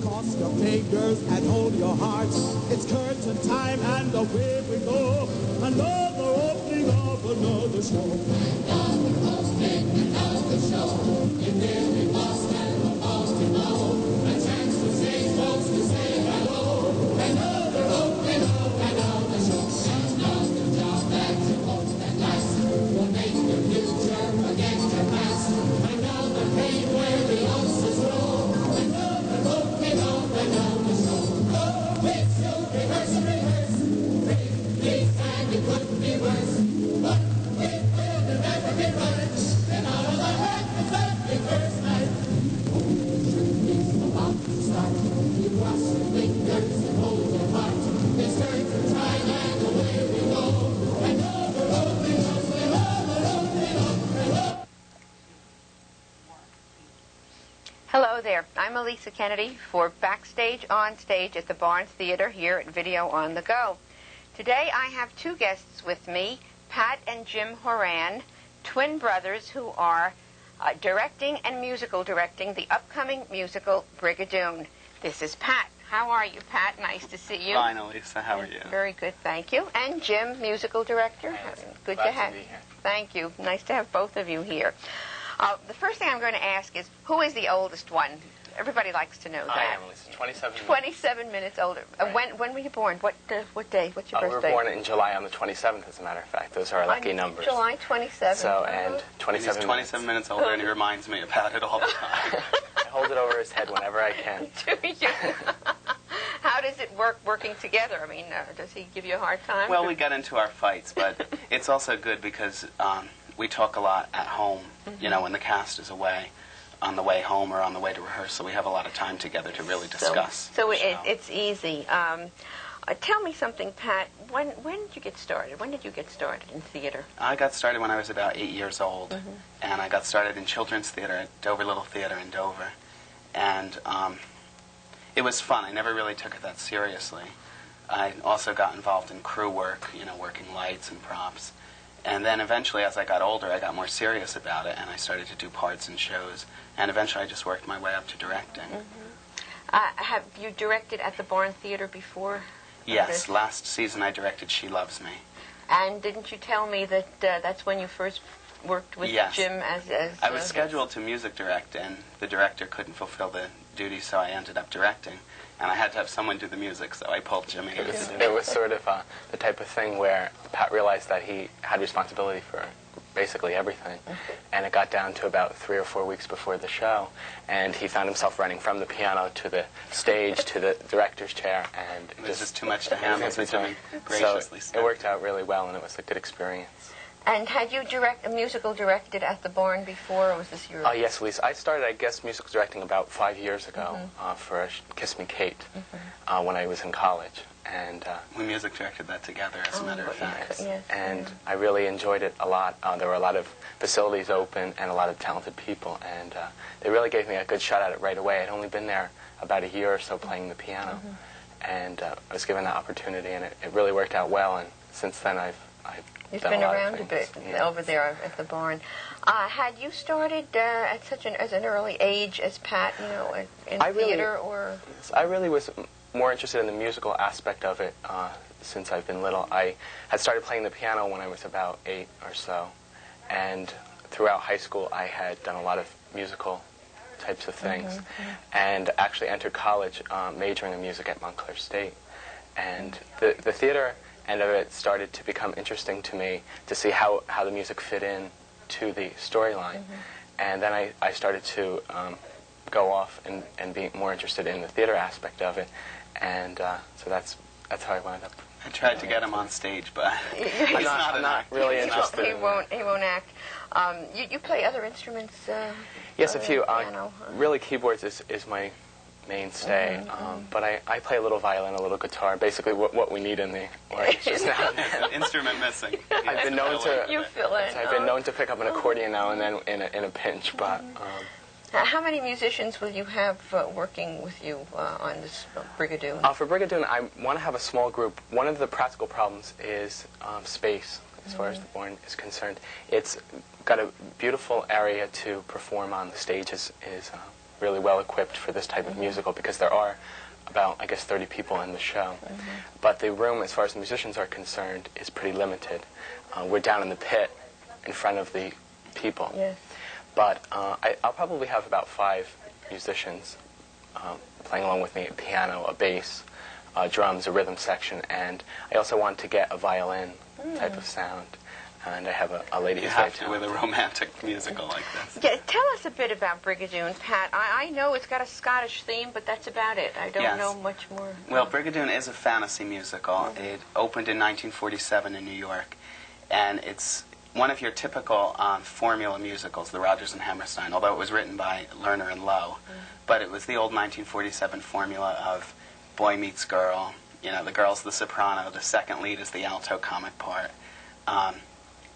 Cross your fingers and hold your heart. It's curtain time and away we go. Another opening of another show. Another opening, another show. If there be Boston or Baltimore, a chance to say close to say hello. Another opening of another show. Another job that's important at last. Will make your future against your past. Another game where the ulcers roll. Another opening of another show. Oh, it's so rehearse and rehearse. Please, and it couldn't be worse. But it will never be right. Then all of the happens up the first night. It's about to start. You cross your fingers and hold your heart. It's curtain time and away we go. Another opening of another opening of another. Hello there. I'm Elisa Kennedy for Backstage, Onstage at the Barnes Theater here at Video on the Go. Today I have two guests with me, Pat and Jim Horan, twin brothers who are directing and musical directing the upcoming musical Brigadoon. This is Pat. How are you, Pat? Nice to see you. Fine, Elisa. How are you? Very good, thank you. And Jim, musical director. Good to have you. Thank you. Nice to have both of you here. The first thing I'm going to ask is, who is the oldest one? Everybody likes to know that. I am, Elisa. 27 minutes. 27 minutes older. Right. When were you born? What day? What's your birthday? We were born in July on the 27th, as a matter of fact. Those are our lucky numbers. July 27th. So, and 27 He's 27 minutes older, and he reminds me about it all the time. I hold it over his head whenever I can. Do you? How does it work working together? I mean, does he give you a hard time? Well, we get into our fights, but it's also good because we talk a lot at home, you know, when the cast is away, on the way home or on the way to rehearsal. We have a lot of time together to really discuss. So it's easy. Tell me something, Pat. When did you get started? When did you get started in theater? I got started when I was about 8 years old, and I got started in children's theater at Dover Little Theater in Dover. And it was fun. I never really took it that seriously. I also got involved in crew work, you know, working lights and props. And then eventually, as I got older, I got more serious about it, and I started to do parts in shows. And eventually, I just worked my way up to directing. Have you directed at the Barn Theater before? Yes, last season I directed She Loves Me. And didn't you tell me that that's when you first worked with Jim as I was scheduled to music direct, and the director couldn't fulfill the duty, so I ended up directing. And I had to have someone do the music, so I pulled Jimmy. It was sort of the type of thing where Pat realized that he had responsibility for basically everything. And it got down to about 3 or 4 weeks before the show, and he found himself running from the piano to the stage to the director's chair, and it was just too much to handle, so Jimmy graciously so it worked out really well, and it was a good experience. And had you a musical directed at the Barn before, or was this your... Yes, Lisa. I started, I guess, musical directing about 5 years ago for Kiss Me Kate when I was in college. And we music directed that together, as a matter of fact. Yes. And I really enjoyed it a lot. There were a lot of facilities open and a lot of talented people, and they really gave me a good shot at it right away. I'd only been there about a year or so playing the piano, and I was given that opportunity, and it really worked out well. And since then, I've You've done been a lot around of a things. bit over there at the Barn. Had you started at as an early age as Pat, you know, in theater, or? I really was more interested in the musical aspect of it since I've been little. I had started playing the piano when I was about 8 or so, and throughout high school I had done a lot of musical types of things, and actually entered college majoring in music at Montclair State. And the theater end of it started to become interesting to me, to see how the music fit in to the storyline. And then I started to go off and be more interested in the theater aspect of it. And so that's how I wound up. I tried to get him on stage, but he's not really interested. He won't act. You play other instruments? Yes, a few. Piano, really, keyboards is my mainstay, but I play a little violin, a little guitar, basically what we need in the orchestra now. Instrument missing. I've been known to. You fill in. I've been known to pick up an accordion now and then in a pinch, but. How many musicians will you have working with you on this Brigadoon? For Brigadoon, I want to have a small group. One of the practical problems is space, as far as the Barn is concerned. It's got a beautiful area to perform on. The stage is really well equipped for this type of musical because there are about, I guess, 30 people in the show. But the room, as far as the musicians are concerned, is pretty limited. We're down in the pit in front of the people. Yes. But I'll probably have about 5 musicians playing along with me: a piano, a bass, drums, a rhythm section, and I also want to get a violin type of sound. And I have a lady who's very talented. With a romantic musical like this. Yeah, tell us a bit about Brigadoon, Pat. I know it's got a Scottish theme, but that's about it. I don't know much more. Well, Brigadoon is a fantasy musical. It opened in 1947 in New York, and it's one of your typical formula musicals, the Rodgers and Hammerstein, although it was written by Lerner and Loewe. But it was the old 1947 formula of boy meets girl. You know, the girl's the soprano, the second lead is the alto comic part.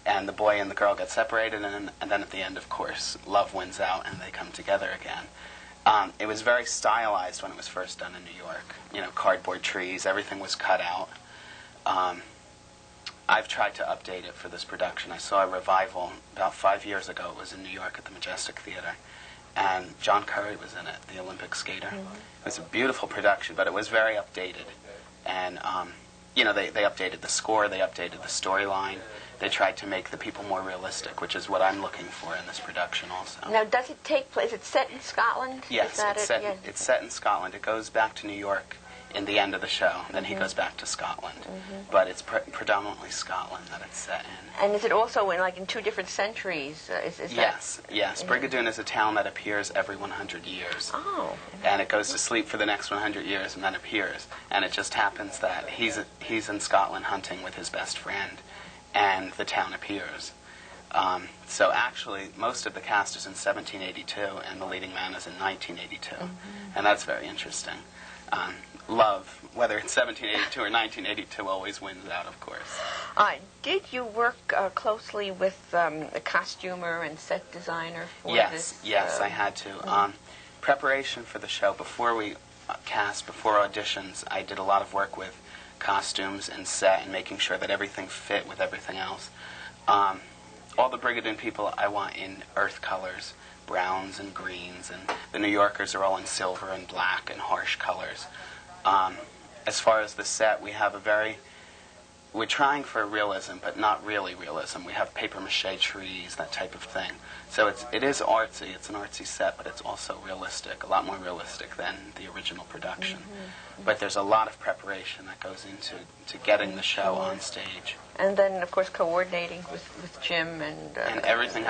And the boy and the girl get separated, and then at the end, of course, love wins out and they come together again. It was very stylized when it was first done in New York. You know, cardboard trees, everything was cut out. I've tried to update it for this production. I saw a revival about 5 years ago. It was in New York at the Majestic Theater, and John Curry was in it, the Olympic skater. It was a beautiful production, but it was very updated. And, you know, they updated the score, they updated the storyline. They tried to make the people more realistic, which is what I'm looking for in this production also. Now, does it take place, is it set in Scotland? Yes, it's set in Scotland. It goes back to New York in the end of the show, and then he goes back to Scotland. But it's predominantly Scotland that it's set in. And is it also in 2 different centuries? Yes. Brigadoon is a town that appears every 100 years. Oh. And it goes to sleep for the next 100 years and then appears. And it just happens that he's in Scotland hunting with his best friend, and the town appears. So actually, most of the cast is in 1782, and the leading man is in 1982. And that's very interesting. Love, whether it's 1782 or 1982, always wins out, of course. Did you work closely with a costumer and set designer for this? Yes, I had to. Preparation for the show, before we cast, before auditions, I did a lot of work with costumes and set and making sure that everything fit with everything else. All the Brigadoon people I want in earth colors, browns and greens, and the New Yorkers are all in silver and black and harsh colors. As far as the set, we're trying for realism, but not really realism. We have papier-mâché trees, that type of thing. So it is artsy, it's an artsy set, but it's also realistic, a lot more realistic than the original production. But there's a lot of preparation that goes into getting the show on stage. And then, of course, coordinating with Jim and everything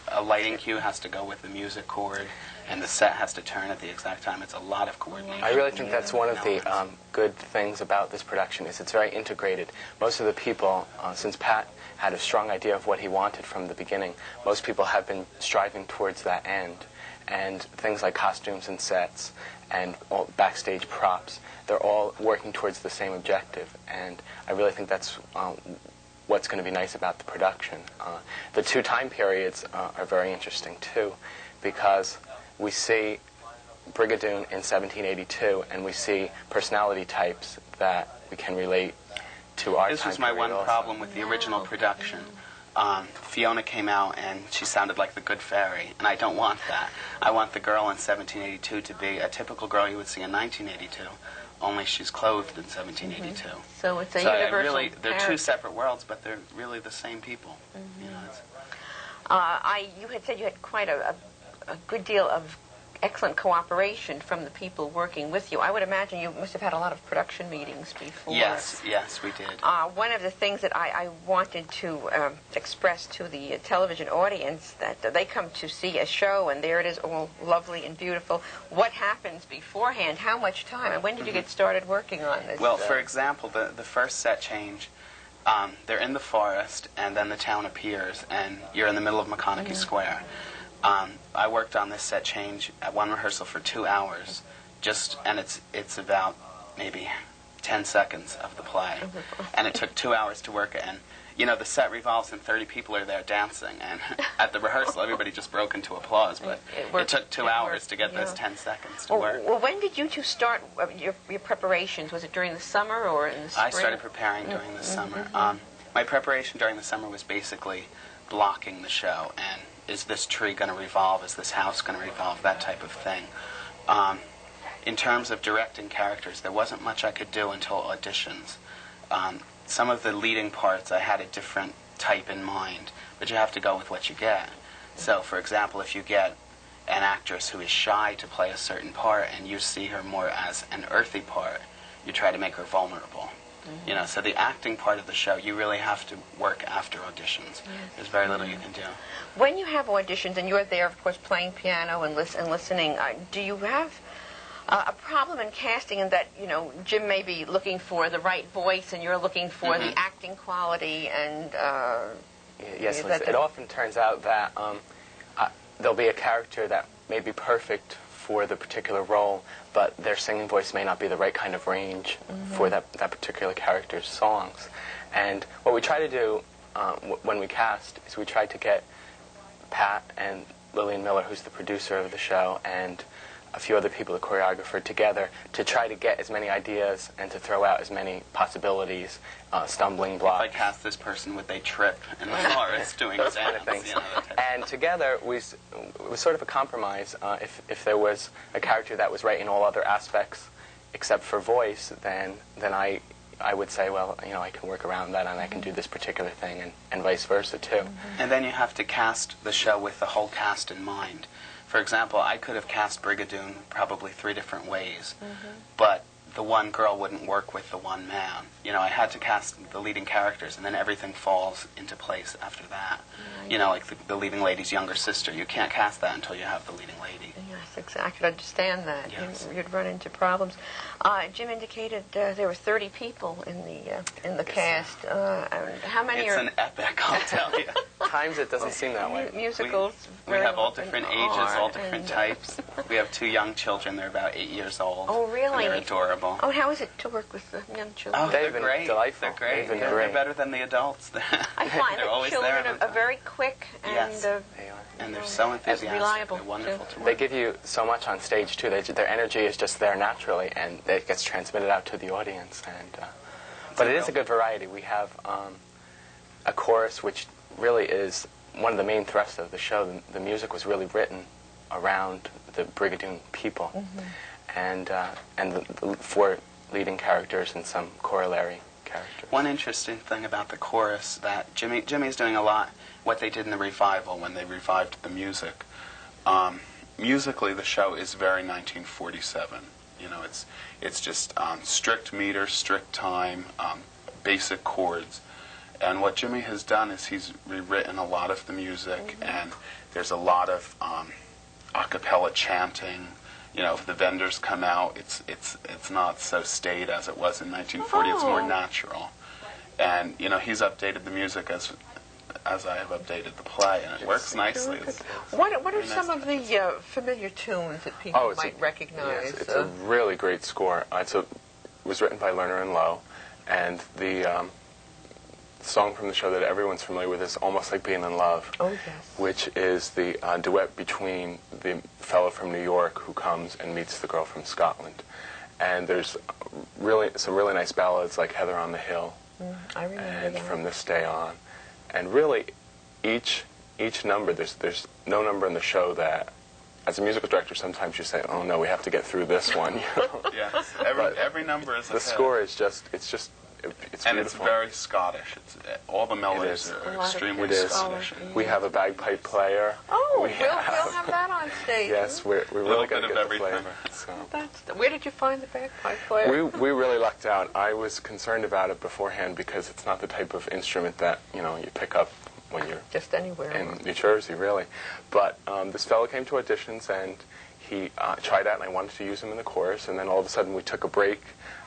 a lighting cue has to go with the music cord, and the set has to turn at the exact time. It's a lot of coordination. I really think that's one of the good things about this production is it's very integrated. Most of the people, since Pat had a strong idea of what he wanted from the beginning, most people have been striving towards that end. And things like costumes and sets and all backstage props, they're all working towards the same objective. And I really think that's what's going to be nice about the production. The 2 time periods are very interesting, too, because we see Brigadoon in 1782, and we see personality types that we can relate to our time period. This was my one problem with the original production. Fiona came out and she sounded like the good fairy, and I don't want that. I want the girl in 1782 to be a typical girl you would see in 1982, only she's clothed in 1782. So it's a universal they're 2 separate worlds, but they're really the same people. You know, you had said you had quite a good deal of excellent cooperation from the people working with you. I would imagine you must have had a lot of production meetings before. Yes, we did. One of the things that I wanted to express to the television audience, that they come to see a show and there it is, all lovely and beautiful. What happens beforehand? How much time? And when did you get started working on this? Well, for example, the first set change, they're in the forest and then the town appears and you're in the middle of McConaughey Square. I worked on this set change at one rehearsal for 2 hours, and it's about maybe 10 seconds of the play, and it took 2 hours to work it. And you know, the set revolves and 30 people are there dancing, and at the rehearsal everybody just broke into applause. But it took 2 hours to get those 10 seconds to work. Well, when did you 2 start your preparations? Was it during the summer or in the spring? I started preparing during the summer. My preparation during the summer was basically blocking the show and is this tree going to revolve? Is this house going to revolve? That type of thing. In terms of directing characters, there wasn't much I could do until auditions. Some of the leading parts I had a different type in mind, but you have to go with what you get. So, for example, if you get an actress who is shy to play a certain part and you see her more as an earthy part, you try to make her vulnerable. You know, so the acting part of the show, you really have to work after auditions. There's very little you can do. When you have auditions and you're there, of course, playing piano and listening, do you have a problem in casting in that, you know, Jim may be looking for the right voice and you're looking for the acting quality and... Yes, it often turns out that there'll be a character that may be perfect for the particular role, but their singing voice may not be the right kind of range for that particular character's songs. And what we try to do when we cast is we try to get Pat and Lillian Miller, who's the producer of the show, and a few other people, the choreographer, together to try to get as many ideas and to throw out as many possibilities, stumbling blocks. If I cast this person, would they trip in the chorus doing those kind of things. You know, and together, it was sort of a compromise. If there was a character that was right in all other aspects except for voice, then I would say, well, you know, I can work around that and I can do this particular thing, and vice versa, too. And then you have to cast the show with the whole cast in mind. For example, I could have cast Brigadoon probably 3 different ways, but the one girl wouldn't work with the one man. You know, I had to cast the leading characters, and then everything falls into place after that. You know, like the leading lady's younger sister. You can't cast that until you have the leading lady. Yes, exactly. I understand that. Yes. You'd run into problems. Jim indicated there were 30 people in the cast. How many it's are... an epic, I'll tell you. Times it doesn't seem that way. Musicals. We have all different ages, all different types. We have 2 young children. They're about 8 years old. Oh, really? And they're adorable. Oh, how is it to work with the young children? Oh, they're great. Delightful. They're great. They've been They're great. better than the adults. I find They're that always children there. are very quick and Yes. They are. And they're so enthusiastic. reliable, They're wonderful to work. They give you so much on stage, too. Their energy is just there naturally, and it gets transmitted out to the audience. And but it is a good variety. We have a chorus, which really is one of the main thrusts of the show. The music was really written around the Brigadoon people, and the 4 leading characters and some corollary characters. One interesting thing about the chorus that Jimmy's doing a lot what they did in the revival when they revived the music. Musically, the show is very 1947. You know, it's just strict meter, strict time, basic chords. And what Jimmy has done is he's rewritten a lot of the music, and there's a lot of a cappella chanting. You know, if the vendors come out, it's not so staid as it was in 1940. It's more natural. And, you know, he's updated the music as I have updated the play, and it works nicely. What are some of the familiar tunes that people might recognize? Yes, it's a really great score. It was written by Lerner and Lowe, and the song from the show that everyone's familiar with is Almost Like Being in Love, which is the duet between the fellow from New York who comes and meets the girl from Scotland. And there's some really nice ballads like Heather on the Hill and From This Day On. And really, each number, there's no number in the show that, as a musical director, sometimes you say, oh no, we have to get through this one. You know? Yes, every number is a The hit. score is it's and beautiful. it's very Scottish. All the melodies are extremely Scottish. We have a bagpipe player. Oh, we'll have that on stage. Yes, we're really going to get the everything. flavor. So. Where did you find the bagpipe player? We really lucked out. I was concerned about it beforehand because it's not the type of instrument that you pick up when you're just anywhere in New Jersey, really. But this fellow came to auditions and he tried out, and I wanted to use him in the chorus. And then all of a sudden, we took a break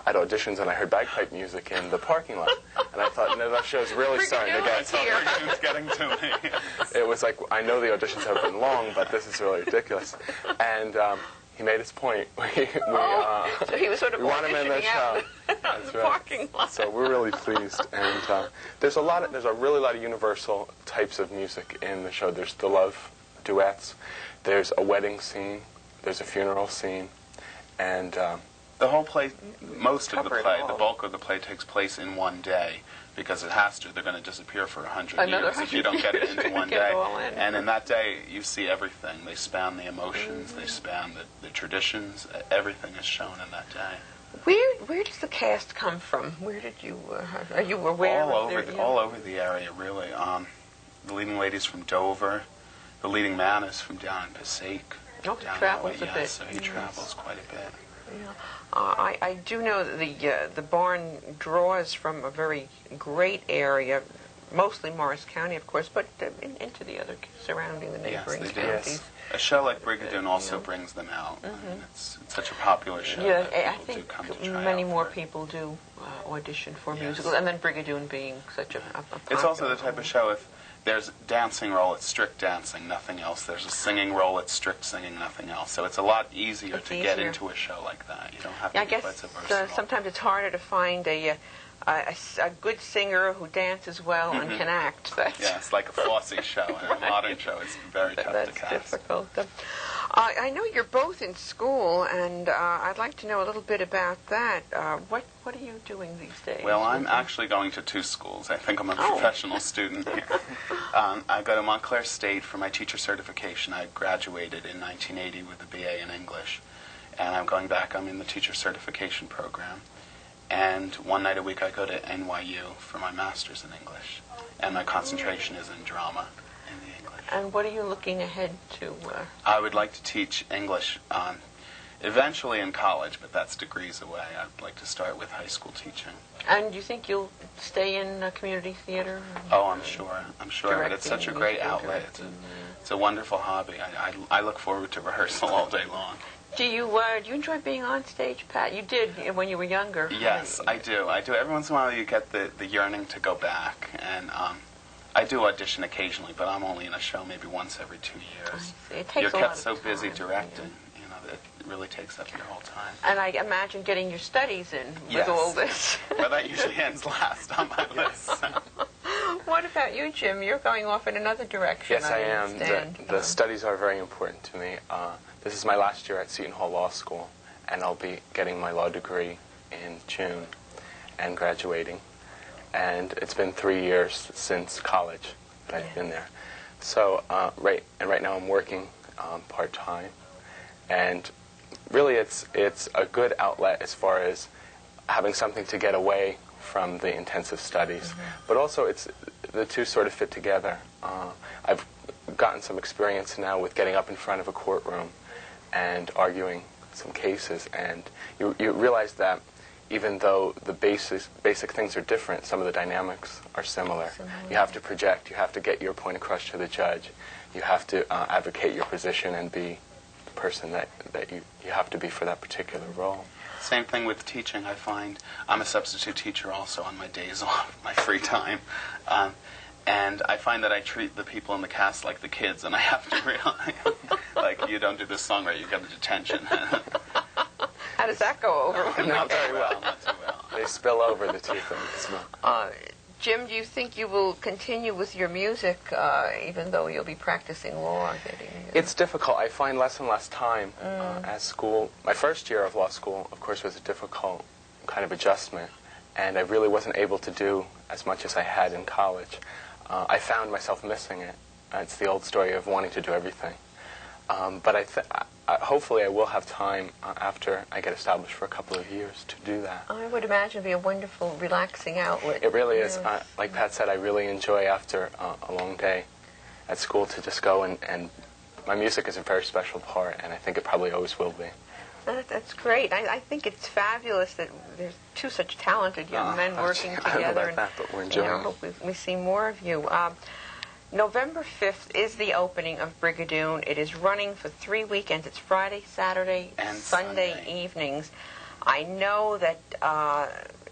at auditions, and I heard bagpipe music in the parking lot. And I thought, no, that show's really starting to get Brigadoon's getting to me. It was like, I know the auditions have been long, but this is really ridiculous. And he made his point. So he was sort of we want him in the show. That's the parking lot. So we're really pleased. And there's a really lot of universal types of music in the show. There's the love duets. There's a wedding scene. There's a funeral scene. And The whole play, most of the cover it play, all. the bulk of the play takes place in one day because it has to. They're going to disappear for 100 Another years if you don't get it 100 into one Get it day. all in. And in that day, you see everything. They span the emotions, they span the traditions. Everything is shown in that day. Where does the cast come from? Where did you, are you aware all of over their, all over the area, really. The leading lady's from Dover. The leading man is from down in Passaic. Oh, he down travels that way, a bit. So he travels quite a bit. Yeah. I do know that the barn draws from a very great area, mostly Morris County, of course, but into the other surrounding the neighboring Yes, they do. counties. A show like Brigadoon also brings them out. I mean, it's such a popular show. Yeah, that I people do think come to try many out more for it. people do audition for Yes. musicals, and then Brigadoon being such a It's also the popular type of show, if there's dancing role, it's strict dancing, nothing else. There's a singing role, it's strict singing, nothing else. So it's a lot easier It's to get easier. into a show like that. You don't have to Yeah, I be guess quite so versatile. sometimes it's harder to find a good singer who dances well and can act. That's, Yeah, it's like a flossy show. And a modern show, it's very tough to that's cast. difficult. I know you're both in school, and I'd like to know a little bit about that. What are you doing these days? Well, I'm actually going to 2 schools. I think I'm a Oh. professional student here. I go to Montclair State for my teacher certification. I graduated in 1980 with a BA in English. And I'm going back. I'm in the teacher certification program. And one night a week I go to NYU for my master's in English. And my concentration is in drama in the English. And what are you looking ahead to? I would like to teach English eventually in college, but that's degrees away. I'd like to start with high school teaching. And do you think you'll stay in community theater? Oh, I'm sure. I'm sure. But it's such a great Directing, outlet. It's a wonderful hobby. I look forward to rehearsal all day long. Do you enjoy being on stage, Pat? You did when you were younger. Yes, I do. I do. Every once in a while you get the yearning to go back. And I do audition occasionally, but I'm only in a show maybe once every 2 years. It takes You're a lot kept of so busy time, directing. You know, that it really takes up your whole time. And I imagine getting your studies in with Yes. all this. Well, that usually ends last on my list. What about you, Jim? You're going off in another direction. Yes, I am. understand. The studies are very important to me. This is my last year at Seton Hall Law School, and I'll be getting my law degree in June and graduating. And it's been 3 years since college that I've been there. So right now I'm working part-time, and really it's a good outlet as far as having something to get away from the intensive studies. But also the two sort of fit together. I've gotten some experience now with getting up in front of a courtroom and arguing some cases, and you realize that even though the basic things are different, some of the dynamics are similar. You have to project, you have to get your point across to the judge, you have to advocate your position and be the person that you have to be for that particular role. Same thing with teaching, I find. I'm a substitute teacher also on my days off, my free time. And I find that I treat the people in the cast like the kids, and I have to realize, like, you don't do this song right, you get a detention. How does that go over? Not very well. Not too well. They spill over the two things. Jim, do you think you will continue with your music even though you'll be practicing law? It's difficult. I find less and less time at school. My first year of law school, of course, was a difficult kind of adjustment, and I really wasn't able to do as much as I had in college. I found myself missing it. It's the old story of wanting to do everything. But hopefully I will have time after I get established for a couple of years to do that. I would imagine it'd be a wonderful, relaxing outlet. It really is. Like Pat said, I really enjoy after a long day at school to just go and my music is a very special part, and I think it probably always will be. That's great. I think it's fabulous that there's two such talented young men working I don't know together. about that, but we're enjoying I it. hope we see more of you. November 5th is the opening of Brigadoon. It is running for 3 weekends. It's Friday, Saturday, And Sunday Sunday. evenings. I know that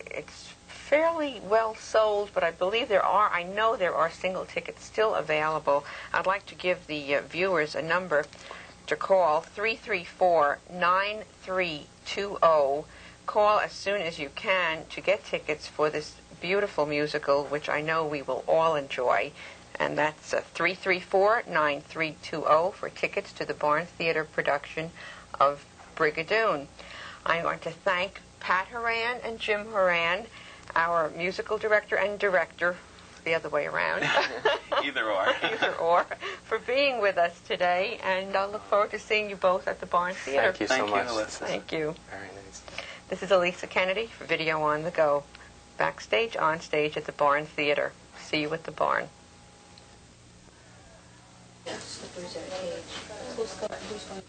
it's fairly well sold, but I believe I know there are single tickets still available. I'd like to give the viewers a number to call, 334-9320. Call as soon as you can to get tickets for this beautiful musical, which I know we will all enjoy. And that's 334-9320 for tickets to the Barnes Theater production of Brigadoon. I want to thank Pat Horan and Jim Horan, our musical director and director, the other way around. Either or. Either or, for being with us today, and I look forward to seeing you both at the Barn Theater. Thank you so much. Elisa. Thank you. Very nice. This is Elisa Kennedy for Video on the Go. Backstage, on stage at the Barn Theater. See you at the Barn. Who's going?